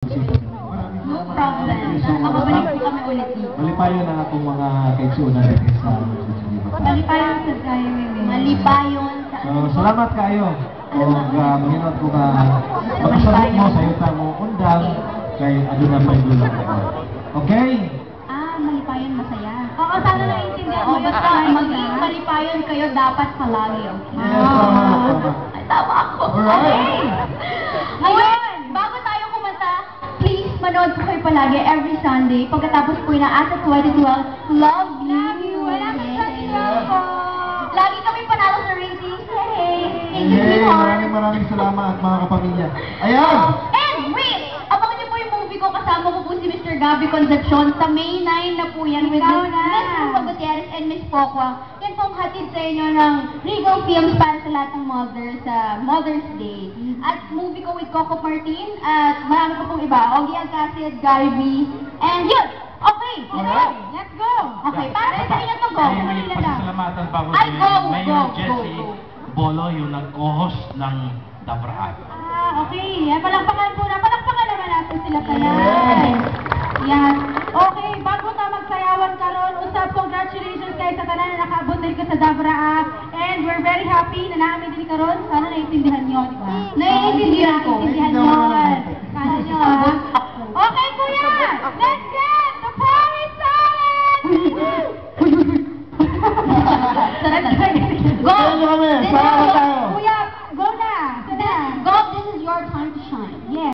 No problem. Makabalik po kami ulit dito. Malipayo na akong mga kaitsunan na sa Malipayon sa kayo, Mimi. Malipayon sa... salamat kayo. O manginot ko ka magsasalot mo sa yuta mo undang kay aduna pa yung dulang ko. Okay? Malipayon masaya. Oo, sana naiintindihan mo. Basta maging malipayon kayo dapat palagi. Yes, tama. Ay, tama ako. Alright. Ngayon, bago tayo kumanta, please manood po kayo palagi every Sunday. Pagkatapos po na as of 2012, Love You. Wala kang love po. Lagi kami panalo sa ratings. Yay! Thank you, sweetheart. Maraming salamat mga kapamilya. Ayan! And wait! Abangan niyo po yung movie ko. Kasama ko po si Mr. Gabby Concepcion. Sa May 9 na po yan with Miss Rufa Gutierrez and Miss Pokwa. Yan po ang hatid sa inyo ng Regal Films para sa lahat ng mothers sa Mother's Day. At movie ko with Coco Martin at marami pa pong iba. Ogie Alcacid, Gary B. And yun! Okay! Let's go! Okay, para sa inyo to go. May pasasalamatan pa ako Ay, si go, Mayor go, Jessie go. Bolo, yung nag-co-host ng Dabrahan. Okay. Palakpakan po na. Palakpakan naman natin sila kaya. Yan. Okay, bago ka magsayawan karon, usap, congratulations kayo sa tanan na nakaabot din ka sa Dabraa. And we're very happy na namin din karon. Sana naiintindihan nyo, di ba? Naiintindihan ko. Naiintindihan nyo. Sana nyo, ha? Okay, kuya! Let's